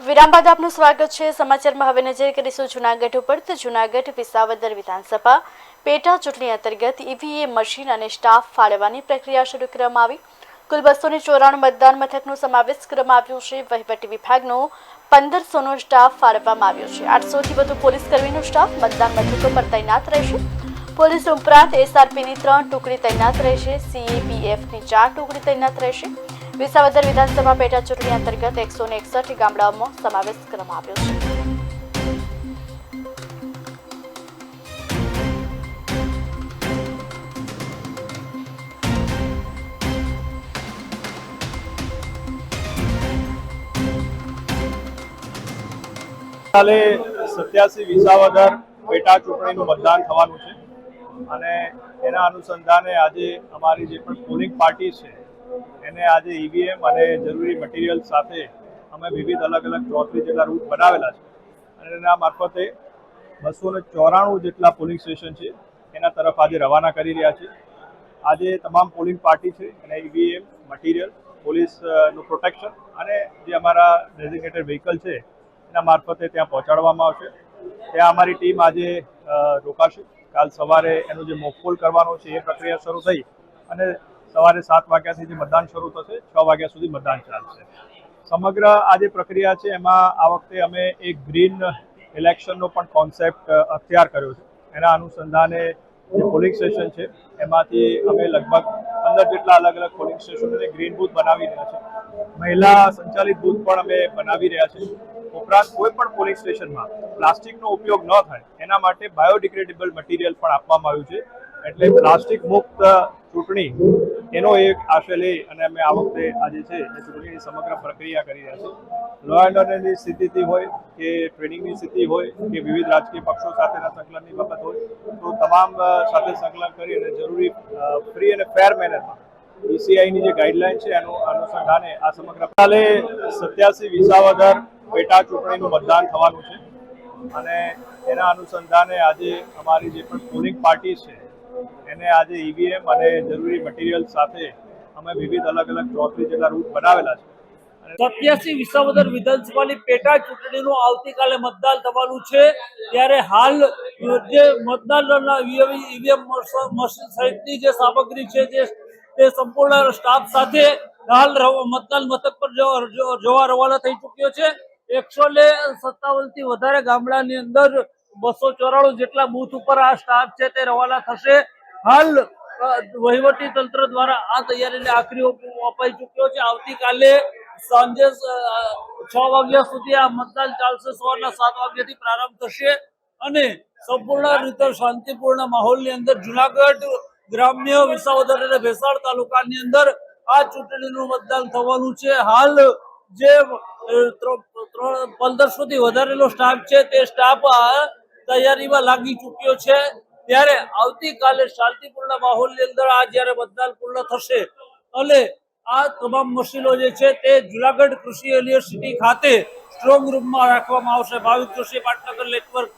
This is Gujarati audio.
વિરામ બાદ આપનું સ્વાગત છે। સમાચારમાં હવે નજર કરીશું જૂનાગઢ ઉપર। તો જૂનાગઢ વિસાવદર વિધાનસભા પેટા ચૂંટણી અંતર્ગત ઈવીએમ મશીન અને સ્ટાફ ફાળવવાની પ્રક્રિયા શરૂ કરવામાં આવી। કુલ 294 મતદાન મથકનો સમાવેશ કરવામાં આવ્યો છે। વહીવટી વિભાગનો 1500નો સ્ટાફ ફાળવવામાં આવ્યો છે। 800થી વધુ પોલીસ કર્મીનો સ્ટાફ મતદાન મથકો પર તૈનાત રહેશે। પોલીસ ઉપરાંત એસઆરપીની 3 ટુકડી તૈનાત રહેશે। સીએપીએફની 4 ટુકડી તૈનાત રહેશે। વિસાવદર વિધાનસભા પેટા ચૂંટણી અંતર્ગત 161 ગામડાઓમાં સમાવેશ કરવામાં આવ્યો છે। કાલે 87 વિસાવદર પેટા ચૂંટણીનું મતદાન થવાનું છે અને એના અનુસંધાને આજે અમારી જે પણ પોલિંગ પાર્ટી છે એને આજે ઈવીએમ અને જરૂરી મટીરિયલ સાથે અમે વિવિધ અલગ 34 જેટલા રૂટ બનાવેલા છે અને એના મારફતે 294 જેટલા પોલિંગ સ્ટેશન છે એના તરફ આજે રવાના કરી રહ્યા છે। આજે તમામ પોલિંગ પાર્ટી છે અને ઈવીએમ મટીરિયલ પોલીસનું પ્રોટેક્શન અને જે અમારા ડેઝિગ્નેટેડ વ્હીકલ છે એના મારફતે ત્યાં પહોંચાડવામાં આવશે। ત્યાં અમારી ટીમ આજે રોકાશે। કાલ સવારે એનું જે મોકપોલ કરવાનું છે એ પ્રક્રિયા શરૂ થઈ અને સવારે 7 વાગ્યાથી જે મતદાન શરૂ થશે 6 વાગ્યા સુધી મતદાન ચાલશે। સમગ્ર આ જે પ્રક્રિયા છે એમાં આ વખતે અમે એક ગ્રીન ઇલેક્શનનો પણ કોન્સેપ્ટ અખત્યાર કર્યો છે। એના અનુસંધાને જે પોલિંગ સ્ટેશન છે એમાંથી અમે લગભગ 15 જેટલા અલગ પોલિંગ સ્ટેશનોને ગ્રીન બૂથ બનાવી રહ્યા છે। મહિલા સંચાલિત બૂથ પણ અમે બનાવી રહ્યા છે। ઉપરાંત કોઈ પણ પોલિંગ સ્ટેશનમાં પ્લાસ્ટિકનો ઉપયોગ ન થાય એના માટે બાયોડિગ્રેડેબલ મટીરિયલ પણ આપવામાં આવ્યું છે। એટલે પ્લાસ્ટિક મુક્ત ચૂંટણી એનો એક આશય લઈ અને અમે આ વખતે આજે છે એ ચૂંટણીની સમગ્ર પ્રક્રિયા કરી રહ્યા છીએ। લો એન્ડ ઓર્ડરની સ્થિતિ હોય કે ટ્રેનિંગની સ્થિતિ હોય કે વિવિધ રાજકીય પક્ષો સાથેના સંકલનની બાબત હોય તો તમામ સાથે સંકલન કરી અને જરૂરી ફ્રી અને ફેર મેનરમાં ઈસીઆઈની જે ગાઈડલાઈન છે એનું અનુસંધાને આ સમગ્ર કાલે 87 વિસાવદર પેટા ચૂંટણીનું મતદાન થવાનું છે અને એના અનુસંધાને આજે અમારી જે પણ પોલિંગ પાર્ટી છે એને આજે ઈવીએમ અને જરૂરી મટીરિયલ સાથે અમે વિવિધ અલગ 34 જેટલા રૂટ બનાવેલા છે। 87 વિસાવદર વિધાનસભાની પેટા ચૂંટણીનું આવતીકાલે મતદાન થવાનું છે ત્યારે હાલ જે મતદાનના ઈવીએમ મશીન સહિતની જે સામગ્રી છે તે સંપૂર્ણ સ્ટાફ સાથે હાલ મતદાન મથક પર જવા રવાના થઈ ચૂક્યો છે। 157 થી વધારે ગામડાની અંદર 294 જેટલા બૂથ ઉપર આ સ્ટાફ છે તે રવાના થશે। હાલ વહીવટી તંત્ર દ્વારા આ તૈયારીને આખરી ઓપ અપાઈ ચૂક્યો છે। આવતીકાલે સાંજે 6 વાગ્યા સુધી આ મતદાન ચાલશે। સવારના 7 વાગ્યાથી પ્રારંભ થશે અને સંપૂર્ણ રીતે શાંતિપૂર્ણ માહોલની અંદર જૂનાગઢ ગ્રામ્ય વિસાવદર અને ભેસાણ તાલુકાની અંદર આ ચૂંટણીનું મતદાન થવાનું છે। હાલ જે 1500 થી વધારેલો સ્ટાફ છે તે સ્ટાફ તૈયારીમાં લાગી ચૂક્યો છે ત્યારે આવતીકાલે શાંતિપૂર્ણ માહોલની અંદર આ જ્યારે મતદાન પૂર્ણ થશે અને આ તમામ મશીનો જે છે તે જૂનાગઢ કૃષિ યુનિવર્સિટી ખાતે સ્ટ્રોંગ રૂમમાં રાખવામાં આવશે। ભાવિક જોશી, પાટનગર નેટવર્ક।